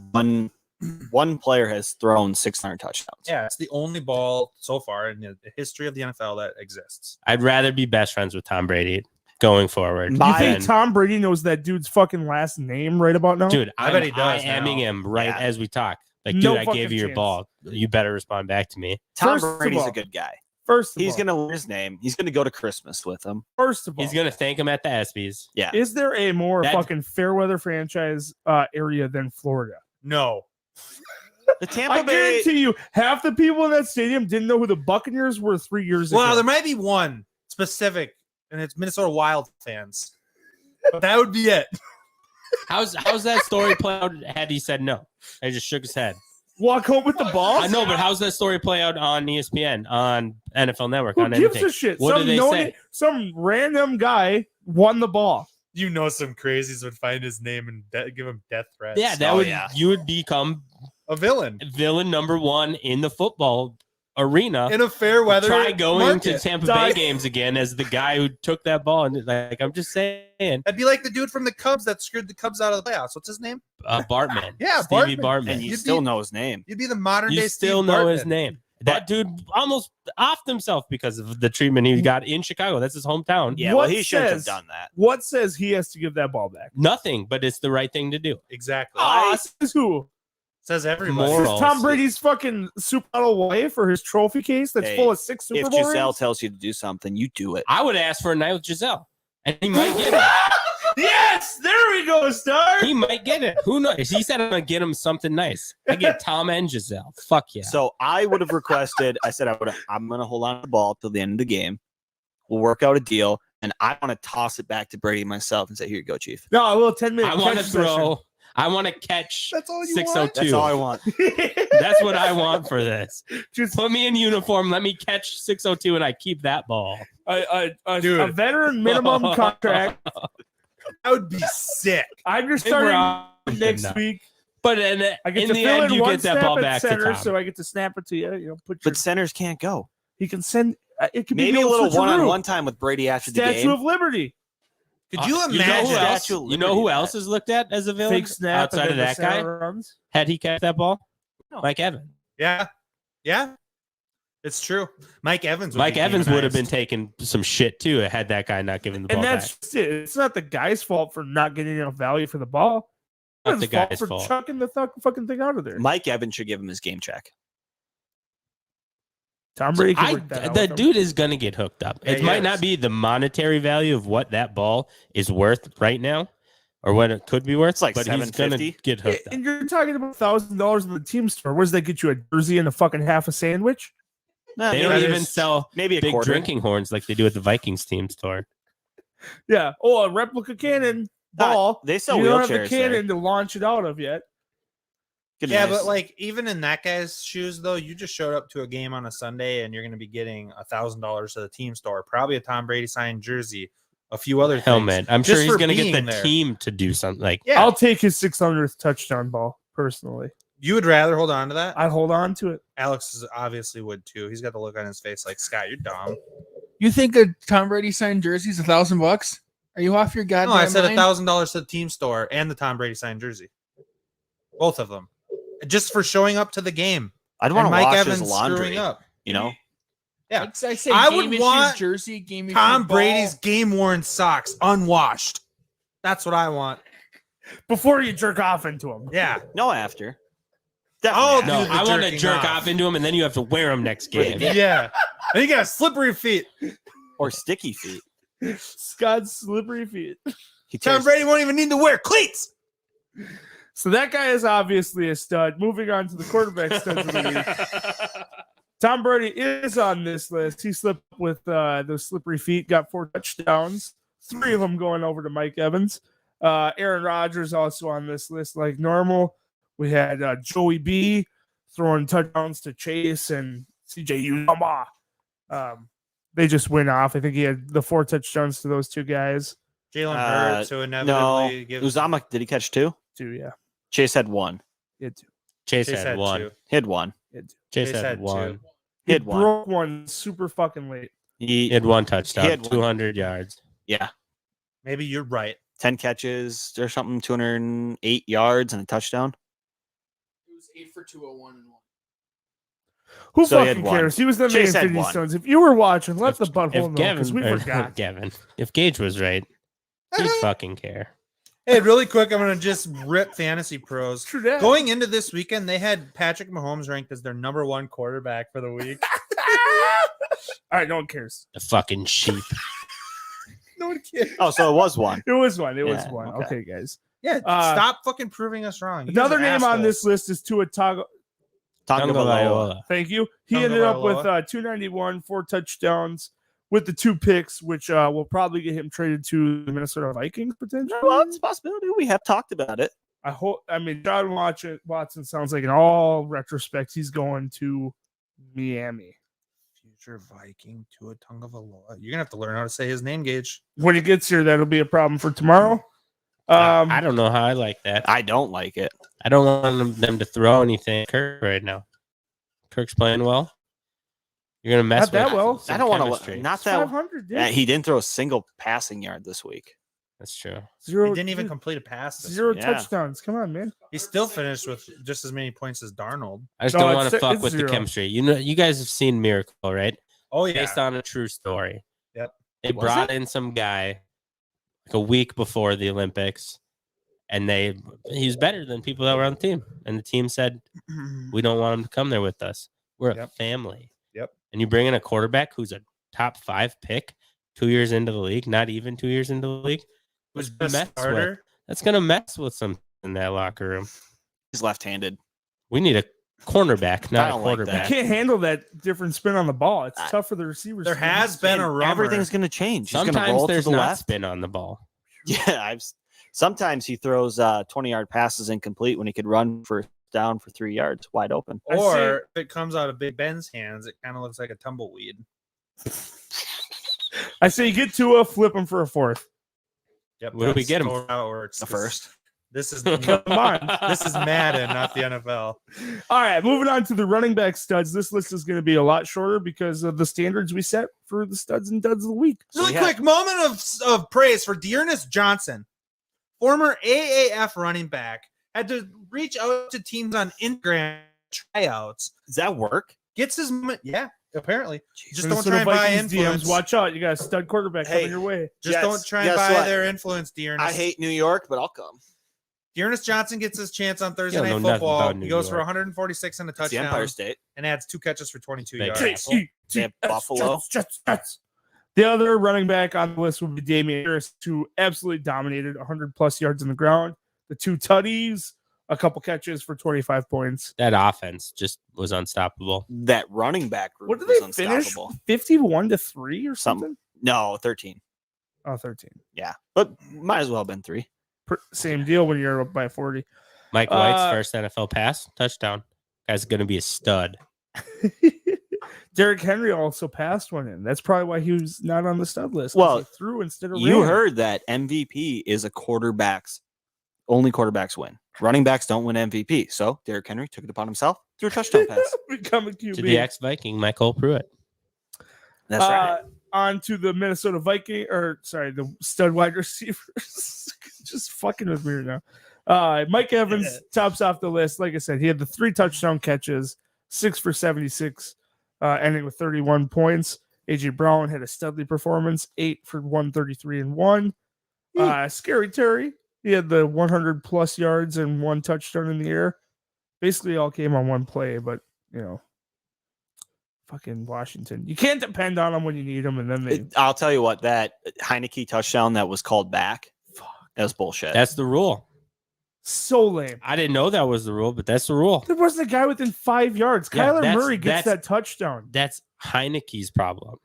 one player has thrown 600 touchdowns. Yeah, it's the only ball so far in the history of the NFL that exists. I'd rather be best friends with Tom Brady going forward. You My- think And, Tom Brady knows that dude's fucking last name right about now? dude, I bet he does IMing now. him right Yeah. as we talk. Like, No dude, I fucking gave you your chance. ball. You better respond back to me. Tom First of Brady's all- a good guy. First of He's all, going to learn his name. He's going to go to Christmas with him. first of all, He's gonna thank him at the ESPYs. Yeah. is there a more That- fucking fair weather franchise area than Florida? No. The Tampa I Bay. guarantee you, half the people in that stadium didn't know who the Buccaneers were 3 years Well, ago. there might be one specific, and it's Minnesota Wild fans. But that would be it. How's that story play out had he said no? I just shook his head. Walk home with the ball. I know, but how's that story play out on ESPN, on NFL Network, Who on gives anything? a shit? What do they say? Some random guy won the ball. You know, some crazies would find his name and give him death threats. Yeah, that Oh, would yeah. you would become a villain villain number one in the football arena. in a fair weather. Try going to market. Tampa Die. Bay games again as the guy who took that ball. And like, I'm just saying, That'd be like the dude from the Cubs that screwed the Cubs out of the playoffs. What's his name? Bartman. Yeah, Stevie Bartman. Bartman. And you You'd still be- know his name. You'd be the modern You day. still Steve know his Bartman. name. That dude almost offed himself because of the treatment he got in Chicago. That's his hometown. Yeah, What well, he shouldn't have says- done that. What says he has to give that ball back? Nothing, but it's the right thing to do. Exactly. Says who? Says everybody. Moral. Says Tom Brady's fucking super model wife or his trophy case that's Hey, full of 6 Super If Bowl Giselle rings? tells you to do something, you do it. I would ask for a night with Giselle, and he might get it. Yes, there we go, Star. He might get it. Who knows? He said I'm gonna get him something nice. I get Tom and Giselle. Fuck yeah. So I would have requested. I said I'm going to hold on to the ball till the end of the game. We'll work out a deal, and I want to toss it back to Brady myself and say, "Here you go, Chief." No, a little 10-minute. I want to catch throw. I want to catch That's all you 602. That's all I want. session. That's what I want for this. Just Put me in uniform. Let me catch 602, and I keep that ball. Dude. a veteran minimum contract. That would be sick. I'm just I think we're starting on next now. week. But I get in to the fill end, in you one get that snap ball at back to center, Tom. so I get to snap it to you. You know, put your, But centers can't go. he can send. It could be Maybe the a old little switcheroo. one-on-one time with Brady after the Statue game. of Liberty, Could you You know imagine? who else? Statue of You know who Liberty, else is looked at as a villain fake snap outside of and then that the guy? center runs. Had he catch that ball? No. Mike Evans. Yeah. Yeah. It's true. Mike Evans would Mike be Evans would have been demonized. taking some shit too had that guy not given the ball And that's back. just it. It's not the guy's fault for not getting enough value for the ball. Not It's the his fault guy's for fault. chucking the fucking thing out of there. Mike Evans should give him his game check. Tom Brady can work that out The with him. dude is gonna get hooked up. Yeah, It he might is. not be the monetary value of what that ball is worth right now, or what it could be worth. It's like but he's gonna $750. get Yeah, hooked up. and you're talking about $1,000 in the team store. Where does that get you? A jersey and a fucking half a sandwich? No, They maybe, don't that even is- sell maybe a big quarter. drinking horns like they do at the Vikings team store. Yeah. Oh, a replica cannon ball. They sell You don't have the wheelchairs there. cannon to launch it out of yet. Get a Yeah, nice- but like even in that guy's shoes, though, you just showed up to a game on a Sunday and you're going to be getting $1,000 to the team store, probably a Tom Brady signed jersey, a few other Helmet. things. I'm just sure he's for gonna get being the there. team to do something like Yeah, I'll take his 600th touchdown ball personally. you would rather hold on to that. I'd hold on to it. Alex obviously would too. He's got the look on his face like, Scott, you're dumb. You think a Tom Brady signed jersey is $1,000? Are you off your No, goddamn I said mind? $1,000 to the team store and the Tom Brady signed jersey, both of them, just for showing up to the game. I'd want And to Mike wash Evans his laundry. screwing up. You know, Yeah. I say I game would issues want jersey, game issues Tom ball. Brady's game worn socks unwashed. That's what I want. Before you jerk off into him. Yeah. no after. Oh, Definitely No, do the I want to jerking jerk off. off into him, and then you have to wear him next game. Yeah. And you got slippery feet. or sticky feet. Scott's slippery feet. He Tom tears- Brady won't even need to wear cleats. So that guy is obviously a stud. Moving on to the quarterback studs of the week. Tom Brady is on this list. He slipped with those slippery feet, got 4 touchdowns, 3 of them going over to Mike Evans. Aaron Rodgers also on this list like normal. We had Joey B throwing touchdowns to Chase and CJ Uzomah. They just went off. I think he had the 4 touchdowns to those 2 guys. Jalen Uh, Hurts, who No, inevitably gives Uzama, did he catch 2? 2, yeah. Chase had 1. He had 2. Chase Chase had had one. 2. He had 1. He had 2. Chase Chase had had one. 2. He had 1. Broke one super fucking late. He had 1 touchdown, He had one. 200 yards. Yeah. Maybe you're right. 10 catches or something, 208 yards and a touchdown. It was 8 for 201 and 1. Who So he had fucking one. cares? He was the Chase main had Infinity one. Stones. If you were watching, let the If butthole know because we or forgot. Gavin, if Gage was right, he'd fucking care. Hey, really quick, I'm gonna just rip Fantasy Pros. True that. Going into this weekend, they had Patrick Mahomes ranked as their number 1 quarterback for the week. All right, no one cares. The fucking sheep. No one cares. Oh, so it was one. It was one. It was Yeah, one. okay. Okay, guys. Yeah, stop fucking proving us wrong. You guys Another are name on assholes. this list is Tua Tagovailoa. Tagovailoa. Thank you. He Tagovailoa. ended up with 291, 4 touchdowns with the 2 picks, which will probably get him traded to the Minnesota Vikings potentially. Well, it's a possibility. We have talked about it. I hope. I mean, John Watson sounds like in all retrospects he's going to Miami. Future Viking Tua Tagovailoa. You're gonna have to learn how to say his name, Gage. When he gets here, that'll be a problem for tomorrow. I don't know how I like that. I don't like it. I don't want them to throw anything at Kirk right now. Kirk's playing well. You're gonna mess Not that with well. some I don't want chemistry. to. Not It's that. 500. Dude. He didn't throw a single passing yard this week. That's true. Zero. He didn't even complete a pass. this Zero week. Yeah. touchdowns. Come on, man. He still finished with just as many points as Darnold. I just No, don't want to it's fuck with zero. the chemistry. You know, you guys have seen Miracle, right? Oh yeah. Based on a true story. Yep. They Was brought in some guy like a week before the Olympics, and he's better than people that were on the team. And the team said, we don't want him to come there with us. We're a Yep. family. Yep. And you bring in a quarterback who's a top 5 pick 2 years into the league, not even 2 years into the league. Was Gonna the mess with- starter? That's going to mess with some in that locker room. He's left-handed. We need a cornerback, not a don't like that. You quarterback. can't handle that different spin on the ball. It's I- tough for the receivers. There has been a rumor. Everything's going to change. He's going to Sometimes roll to there's the not left. spin on the ball. Yeah, sometimes he throws 20-yard passes incomplete when he could run first down for 3 yards, wide open. Or if it comes out of Big Ben's hands, it kind of looks like a tumbleweed. I say get Tua, flip him for a 4th. Yep. What do we that's get him totally how it works. The first. This is Come on. this is Madden, not the NFL. All right, moving on to the running back studs. This list is going to be a lot shorter because of the standards we set for the studs and duds of the week. Really we have- quick moment of praise for Dearness Johnson, former AAF running back, had to reach out to teams on Instagram tryouts. Does that work? Gets his moment. Yeah, apparently. Just don't Minnesota try and buy Vikings influence. DMs, watch out. You got a stud quarterback Hey. coming your way. Just Yes, don't try and guess buy what? their influence, Dearness. I hate New York, but I'll come. Dearness Johnson gets his chance on Thursday You Night don't know nothing Football. about He New goes for York. 146 and a It's the touchdown Empire State. and adds 2 catches for 22 Thank yards. you. They have Buffalo. Jets. The other running back on the list would be Damian Harris, who absolutely dominated 100 plus yards on the ground. The 2 tutties, a couple catches for 25 points. That offense just was unstoppable. That running back group What did was they finish? unstoppable. 51-3 or Something. something? No, 13. Oh, 13. Yeah, but might as well have been 3. Same deal when you're up by 40. Mike White's first NFL pass, touchdown. Guy's going to be a stud. Derrick Henry also passed one in. That's probably why he was not on the stud list. 'cause Well, he threw instead of You ran. heard that MVP is a only quarterbacks win. Running backs don't win MVP. So Derrick Henry took it upon himself, threw a touchdown pass. Become a QB. To the ex-Viking, Michael Pruitt. That's right. On to the Minnesota the stud wide receivers. Just fucking with me right now. Mike Evans tops off the list. Like I said, he had the 3 touchdown catches, 6 for 76, ending with 31 points. AJ Brown had a studly performance, 8 for 133 and 1. Scary Terry, he had the 100 plus yards and 1 touchdown in the air. Basically, all came on one play, but fucking Washington. You can't depend on them when you need them, and then they. I'll tell you what, that Heineke touchdown that was called back, that was bullshit. That's the rule. So lame. I didn't know that was the rule, but that's the rule. There wasn't a guy within 5 yards. Yeah, Kyler that's- Murray gets that's- that touchdown. That's Heineke's problem.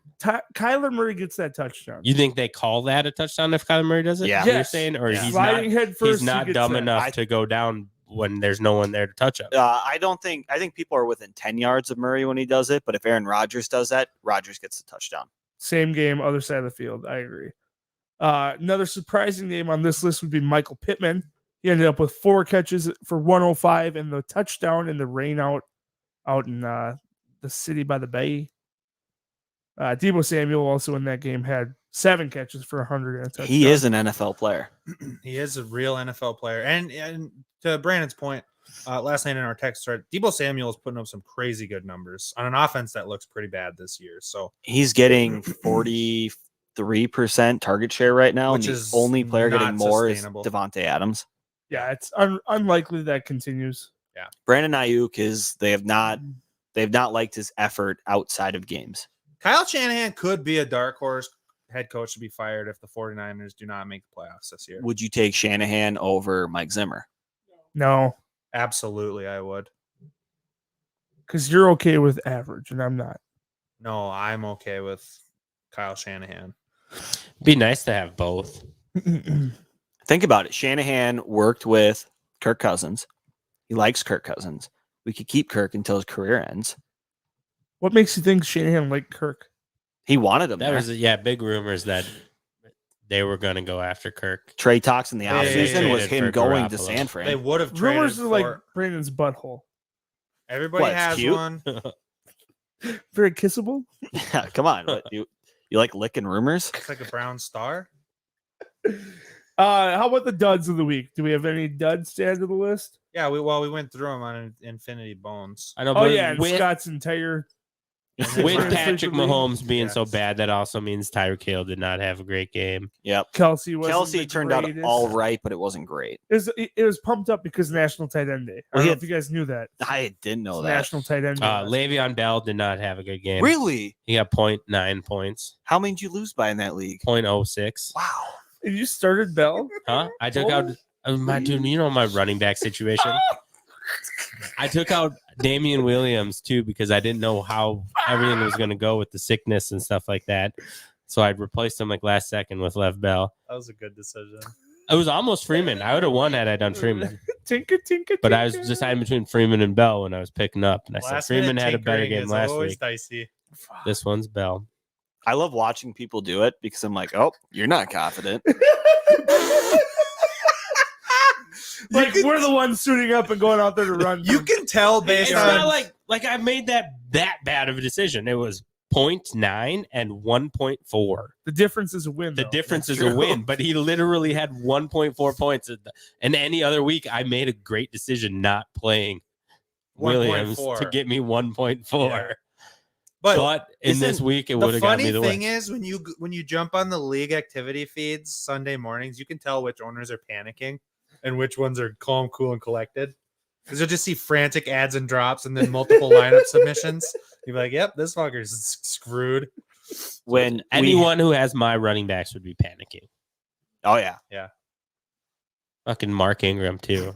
Kyler Murray gets that touchdown. You think they call that a touchdown if Kyler Murray does it? Yeah. You're Yes. saying, or Yeah. he's Sliding not. head first. He's he not gets dumb that. enough to go down when there's no one there to touch him. I think people are within 10 yards of Murray when he does it, but if Aaron Rodgers does that, Rodgers gets the touchdown. Same game, other side of the field. I agree. Another surprising name on this list would be Michael Pittman. He ended up with 4 catches for 105 and the touchdown in the rain out in the city by the bay. Deebo Samuel also in that game had 7 catches for 100 and a touchdown. He is an NFL player. He is a real NFL player. And to Brandon's point, Last night in our text thread, Deebo Samuel is putting up some crazy good numbers on an offense that looks pretty bad this year. So he's getting 43% target share right now, Which and the is only player getting not more is sustainable. Devontae Adams. Yeah, it's unlikely that continues. Brandon Ayuk is they have not liked his effort outside of games. Kyle Shanahan could be a dark horse head coach to be fired if the 49ers do not make the playoffs this year. Would you take Shanahan over Mike Zimmer? No, Absolutely, I would. because you're okay with average, and I'm not. No, I'm okay with Kyle Shanahan. Be nice to have both. Think about it. Shanahan worked with Kirk Cousins. He likes Kirk Cousins. We could keep Kirk until his career ends. What makes you think Shanahan liked Kirk? He wanted him That there. was big rumors that they were going to go after Kirk. Trade talks in the They offseason was traded him for going to Garoppolo. San Fran. They would have traded Rumors are like for- Brandon's butthole. everybody What, it's has cute? one. Very kissable. Come on. What, you like licking rumors? It's like a brown star. How about the duds of the week? Do we have any duds to add to the list? Yeah, we went through them on Infinity Bones. I know, Oh but yeah, and with, Scott's entire with Transfer Patrick to league. Mahomes being so Yes. bad, that also means Tyreek Hill did not have a great game. Yep. Kelsey was Kelsey turned out all right, but it wasn't great. It was pumped up because National Tight End Day. I Well, don't he know had- if you guys knew that. I didn't know It's that. National Tight End Day. Le'Veon Bell did not have a good game. Really? He got 0.9 points, How many did you lose by in that league? 0.06. Wow. And you started Bell? Huh? I took out my dude. You know my running back situation. I took out Damian Williams too because I didn't know how everything was going to go with the sickness and stuff like that. So I'd replaced him like last second with Lev Bell. That was a good decision. It was almost Freeman. I would have won had I done Freeman, Tinker, tinker, but I was tinker. deciding between Freeman and Bell when I was picking up, and I said Last Freeman minute had a better tinkering game is last always week. dicey. This one's Bell. I love watching people do it because I'm like, oh, you're not confident. Like we're the ones suiting up and going out there to run. You can tell based It's on not like I made that bad of a decision. It was 0.9 and 1.4. The difference is a win. The though. difference is true. a win, but he literally had 1.4 points. And any other week, I made a great decision not playing Williams 1.4. to get me 1.4. Yeah. But, But in this isn't week, it the would have got funny me the thing win. is when you jump on the league activity feeds Sunday mornings, you can tell which owners are panicking and which ones are calm, cool, and collected. Because you'll just see frantic ads and drops and then multiple lineup submissions. You'll be like, yep, this fucker's screwed. When Anyone who has my running backs would be panicking. oh yeah, Fucking Mark Ingram, too.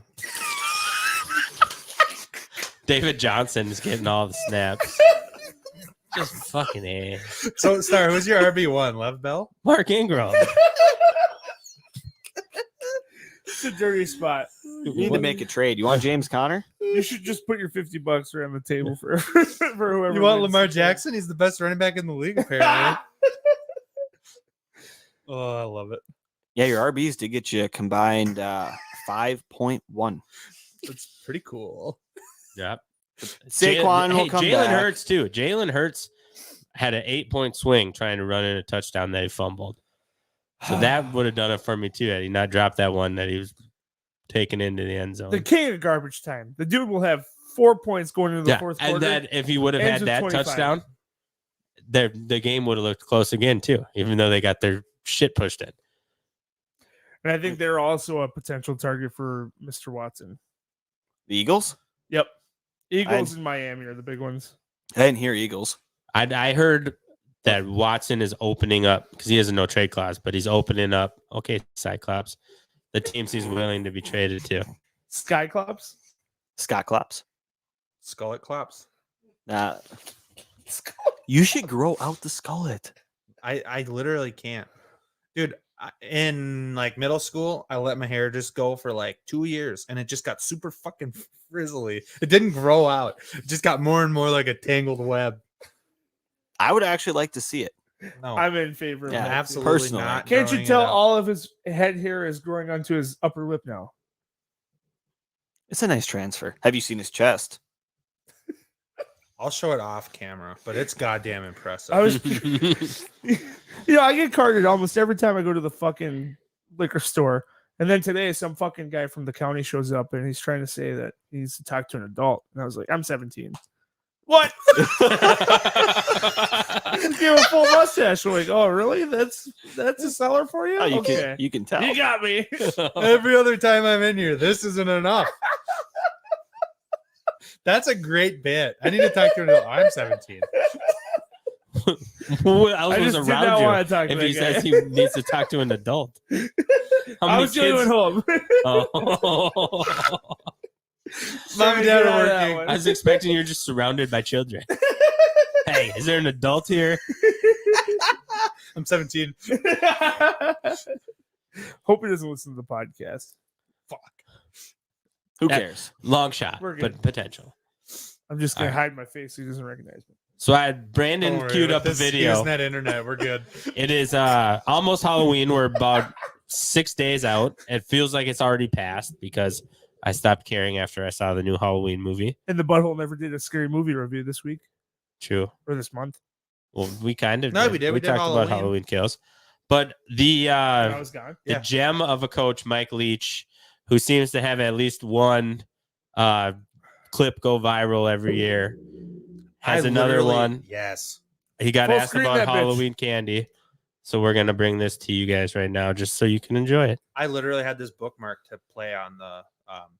David Johnson is getting all the snaps. Just fucking A. So, Star, who's your RB1? Lev Bell? Mark Ingram. It's a dirty spot. you need to make a trade. You want James Conner? You should just put your $50 around the table for whoever. You want wins Lamar the trade. Jackson? He's the best running back in the league, apparently. Oh, I love it. Yeah, your RBs did get you a combined 5.1. It's pretty cool. Yep. Saquon will come Jalen back. Hurts too. Jalen Hurts had an 8-point swing trying to run in a touchdown that he fumbled. So that would have done it for me too. Had he not dropped that one that he was taken into the end zone. The king of garbage time. The dude will have 4 points going into the fourth quarter. and that if he would have ends had with that 25. touchdown, the game would have looked close again too. Even though they got their shit pushed in. And I think they're also a potential target for Mr. Watson. The Eagles? Yep. Eagles and Miami are the big ones. I didn't hear Eagles. I heard that Watson is opening up because he has a no trade clause, but he's opening up. Okay, Cyclops, the teams he's willing to be traded to. Skyclops? Scott Klops. Skullet claps. You should grow out the skullet. I literally can't. Dude, in like middle school, I let my hair just go for like 2 years and it just got super fucking frizzly. It didn't grow out. It just got more and more like a tangled web. I would actually like to see it. No, I'm in favor of Yeah, that. too. absolutely personally. not. Can't you growing it tell out. all of his head hair is growing onto his upper lip now? It's a nice transfer. Have you seen his chest? I'll show it off camera, but it's goddamn impressive. I was, I get carded almost every time I go to the fucking liquor store, And then today, some fucking guy from the county shows up and he's trying to say that he needs to talk to an adult. And I was like, I'm 17. What? Just give him a full mustache. We're like, oh, really? That's a seller for you? Oh, Okay. you can tell. You got me. Every other time I'm in here, this isn't enough. That's a great bit. I need to talk to an adult. I'm 17. Who else I was just did not around want to you talk to if that he guy. says he needs to talk to an adult? How I many was doing kids? at home. Oh. Mom and Dad are That working. one. I was expecting you're just surrounded by children. Hey, is there an adult here? I'm 17. Hope he doesn't listen to the podcast. Who Yeah. cares? Long shot, We're but good. potential. I'm just gonna All right. hide my face so he doesn't recognize me. So I had Brandon Don't worry, queued with up a this video. Usenet internet, we're good. It is almost Halloween. We're about 6 days out. It feels like it's already passed because I stopped caring after I saw the new Halloween movie. And the Butthole never did a scary movie review this week True. or this month. Well, we kind of No, we did. We did talked about Halloween. Halloween Kills. But the I was gone. the Yeah. gem of a coach, Mike Leach, who seems to have at least one clip go viral every year, has I another literally- one. Yes. He got Full asked screen about that bitch. Halloween candy. So we're going to bring this to you guys right now just so you can enjoy it. I literally had this bookmark to play on the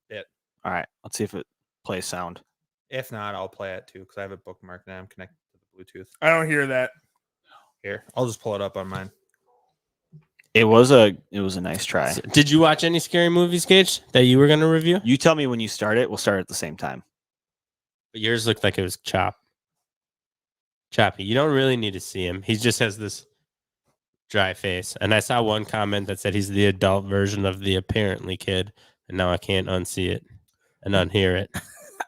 bit. All right, let's see if it plays sound. If not, I'll play it too because I have it bookmarked and I'm connected to the Bluetooth. I don't hear that. Here, I'll just pull it up on mine. It was a nice try. So, did you watch any scary movies, Gage, that you were going to review? You tell me when you start it. We'll start at the same time. But yours looked like it was choppy. You don't really need to see him. He just has this dry face. And I saw one comment that said he's the adult version of the apparently kid. And now I can't unsee it and unhear it.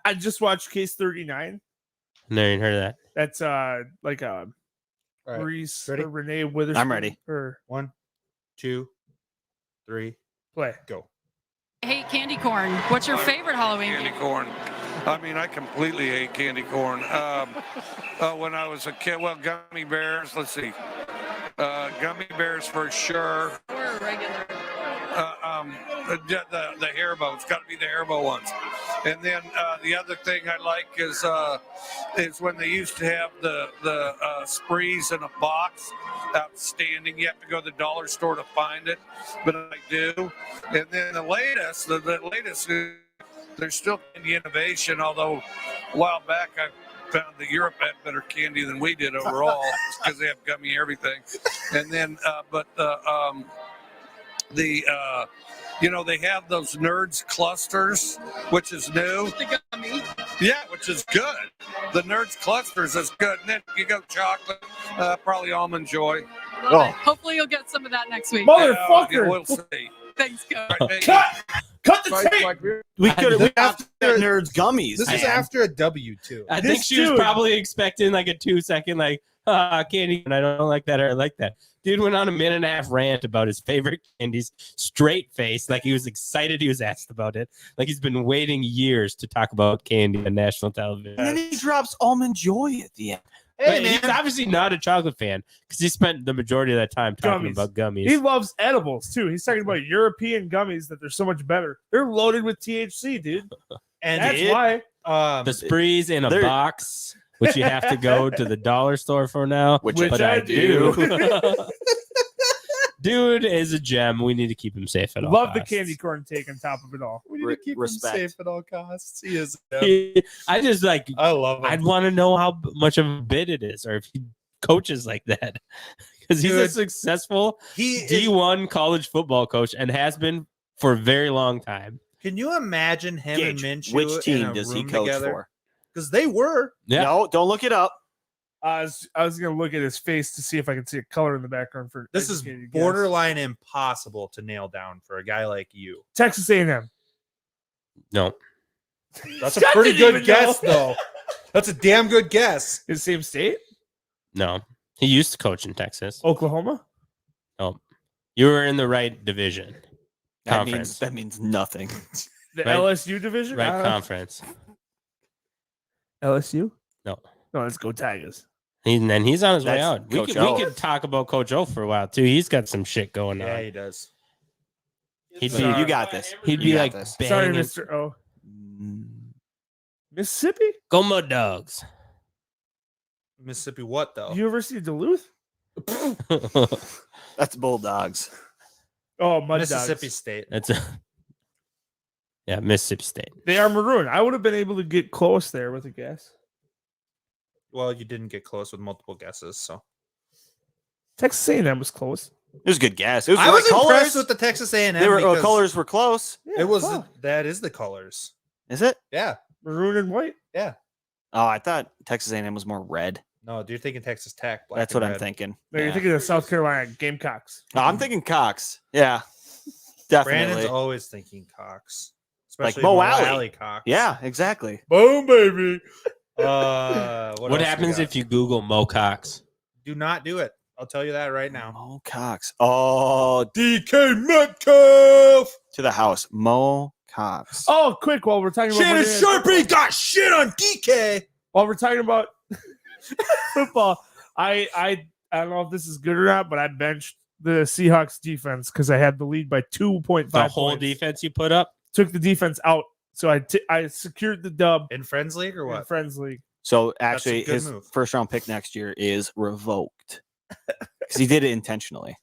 I just watched Case 39. Never even heard of that. That's like a All right. Reese Ready? or Renee Witherspoon. ready. Or 1, 2, 3, play. go. I hate candy corn. What's your favorite Halloween Candy candy? corn. I mean, I completely hate candy corn. When I was a kid, well, gummy bears. Let's see, gummy bears for sure. Or regular? The Haribo. It's got to be the Haribo ones. And then the other thing I like is when they used to have the sprees in a box. Outstanding. You have to go to the dollar store to find it, but I do. And then the latest, there's still candy innovation. Although a while back I found that Europe had better candy than we did overall because they have gummy everything. And then, they have those Nerds clusters, which is new. The gummy. Yeah, which is good. The Nerds clusters is good. And then you go chocolate, probably Almond Joy. Love Oh. it. Hopefully you'll get some of that next week. Motherfucker! We'll see. Thanks, Coach. All right, Cut the tape! We could This have after- nerds gummies. This is man. after a W too. I This think she was dude- probably expecting like a 2-second, like, candy, and I don't like that or I like that. Dude went on a 1.5-minute rant about his favorite candies, straight face, like he was excited he was asked about it. Like he's been waiting years to talk about candy on national television. And then he drops Almond Joy at the end. But he's obviously not a chocolate fan because he spent the majority of that time talking Gummies. about gummies. He loves edibles too. He's talking about European gummies that they're so much better. They're loaded with THC, dude. And That's why. The sprees in a They're- box, which you have to go to the dollar store for now. Which but I I do. do. Dude is a gem. We need to keep him safe at all Love the costs. candy corn take on top of it all. we need Re- to keep respect. him safe at all costs. He is. I just like I love him. I'd want to know how much of a bid it is, or if he coaches like that, because he's a Dude, successful he is, D1 college football coach and has been for a very long time. Can you imagine him Gage, and Minshew? which in team a does he room coach together? for? Because they were. Yeah. No, don't look it up. I was gonna look at his face to see if I could see a color in the background for This is educated guess. borderline impossible to nail down for a guy like you. Texas A&M. No, That's a Scott pretty didn't good even guess, know. though. That's a damn good guess. Is same state? no, he used to coach in Texas. Oklahoma? You were in the right division, That Conference. means nothing. The Right- LSU division? right conference. LSU? No. No, let's go Tigers. And then he's on his way That's out. We Coach could, O. we could talk about Coach O for a while too. He's got some shit going Yeah, on. he does. He'd So be you got this. He'd You be got like this. Sorry, banging. Mr. O. Mm, Mississippi? Go Mud Dogs. Mississippi what though? University of Duluth? That's Bulldogs. Oh, Mud Mississippi Dogs. State. That's yeah, Mississippi State. They are maroon. I would have been able to get close there with a guess. Well, you didn't get close with multiple guesses, so Texas A&M was close. It was a good guess. It was I the was right impressed colors. with the Texas A&M. They were because colors were close. Yeah, It was fuck. that is the colors. Is it? Yeah. Maroon and white. Yeah. Oh, I thought Texas A&M was more red. No, you're thinking Texas Tech. Black That's and what I'm red. thinking. No, you're Yeah. thinking of South Carolina Gamecocks. No, I'm thinking Cox. Yeah, definitely. Brandon's always thinking Cox, Like especially Mo Mo Alley. Alley Cox. Yeah, exactly. Boom, baby. What happens if you Google Mo Cox? do not do it? I'll tell you that right now. Mo Cox. Oh, DK Metcalf to the house. Mo Cox. Oh, quick, while we're talking about got shit on DK. while we're talking about football, I don't know if this is good or not, but I benched the Seahawks defense because I had the lead by 2.5 The whole points. defense you put up? Took the defense out, so I secured the dub In Friends League or in what? Friends League. So a actually, good his move. first round pick next year is revoked because he did it intentionally.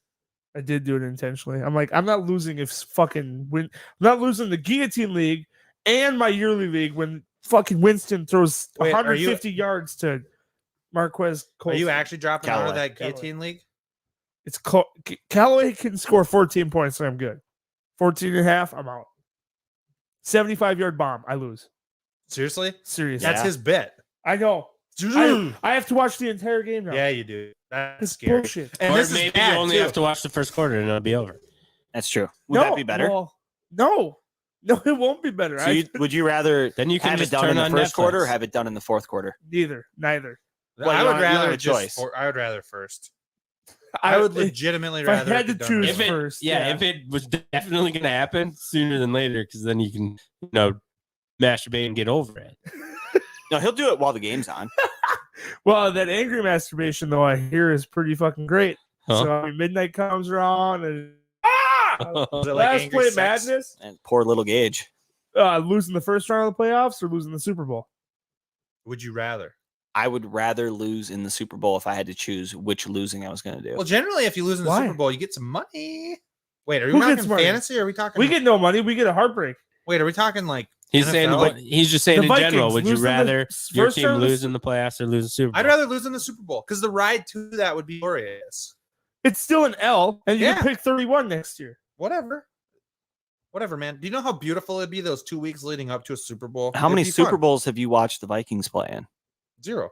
I did do it intentionally. I'm like, I'm not losing if fucking win. I'm not losing the guillotine league and my yearly league when fucking Winston throws Wait, are you- 150 yards to Marquez. Are you Colston. actually dropping out of Callaway. that guillotine league? It's Callaway can score 14 points, so I'm good. 14 and a half, I'm out. 75-yard bomb, I lose. Seriously? Seriously. That's Yeah. his bet. I know. I have to watch the entire game now. Yeah, you do. That's It's scary. bullshit. And Or this is maybe bad, you only too. have to watch the first quarter and it'll be over. That's true. Would that be better? well, no, it won't be better. So would you rather Then you can have it just done turn in the on first quarter or Netflix. have it done in the fourth quarter? neither. Well, I you would don't have rather a just. choice. I would rather first. I would legitimately if I rather. had it to be done choose this way. first. If it was definitely going to happen sooner than later, because then you can, masturbate and get over it. No, he'll do it while the game's on. Well, that angry masturbation though, I hear is pretty fucking great. Huh? So I mean, midnight comes around and Is it like last angry play sex? madness. And poor little Gage. Losing the first round of the playoffs or losing the Super Bowl. Would you rather? I would rather lose in the Super Bowl if I had to choose which losing I was going to do. Well, generally, if you lose in the Why? Super Bowl, you get some money. Wait, are we Who talking gets money? fantasy? Or are we talking? We get no money. We get a heartbreak. Wait, are we talking like? He's NFL? saying what he's just saying The in general. Vikings Would you losing the rather your first team round of the lose in the playoffs or lose the Super Bowl? I'd rather lose in the Super Bowl because the ride to that would be glorious. It's still an L, and you Yeah. can pick 31 next year. Whatever, man. Do you know how beautiful it'd be those 2 weeks leading up to a Super Bowl? How It'd many be Super fun. Bowls have you watched the Vikings play in? 0.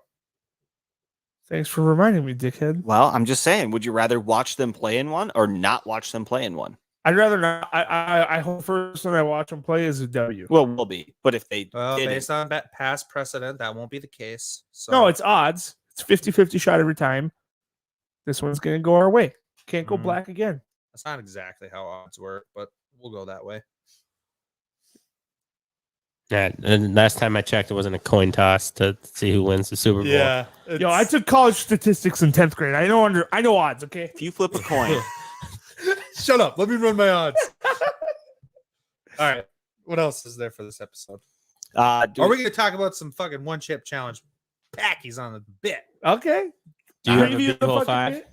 Thanks for reminding me, dickhead. Well, I'm just saying, would you rather watch them play in one or not watch them play in one? I'd rather not. I hope first when I watch them play is a W. Well, will be. But if they Well, didn't, based on past precedent, that won't be the case. So No, it's odds. It's 50-50 shot every time. This one's going to go our way. Can't go Mhm. black again. that's not exactly how odds work, but we'll go that way. Yeah, and last time I checked, it wasn't a coin toss to see who wins the Super Bowl. Yo, I took college statistics in 10th grade. I know odds, okay? if you flip a coin, Shut up. Let me run my odds. All right. What else is there for this episode? Are we going to talk about some fucking one chip challenge packies on the bit? Okay. Do you have a Preview the B-hole fucking 5? bit?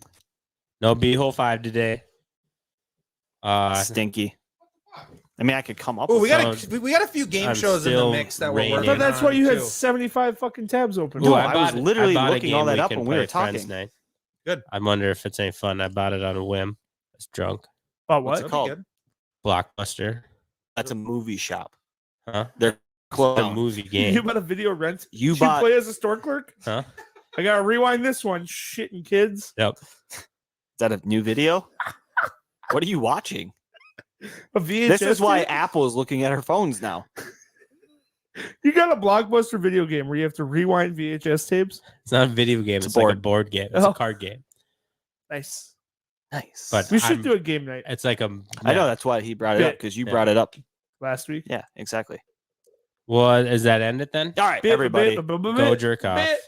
No B-hole 5 today. stinky. I mean, I could come up Oh, with we got So, we got a few game I'm shows in the still mix that we're raining. I working thought that's why on, you had too. 75 fucking tabs open. No, Ooh, I was literally bought a looking game all that we up can when we play were Friends talking. night. Good. I wonder if it's any fun. I bought it on a whim. I was drunk. About What's what? it called? called? Blockbuster. That's a movie shop. Huh? They're A closed. movie You game. bought a video rent? You Did bought. play as a store clerk? Huh? I gotta rewind this one. Shitting kids. Yep. Is that a new video? What are you watching? A VHS. This is why tape? Apple is looking at her phones now. You got a Blockbuster video game where you have to rewind VHS tapes. It's not a video game. It's a It's like a board. board game. It's Oh. a card game. Nice. Nice. But We should I'm- do a game night It's like a. I know that's why he brought it up Bit. because you Yeah. brought it up. last week. Yeah, exactly. Well, is that end it then? All right, Bit, everybody. bit, bit, bit, Go bit, jerk off. bit.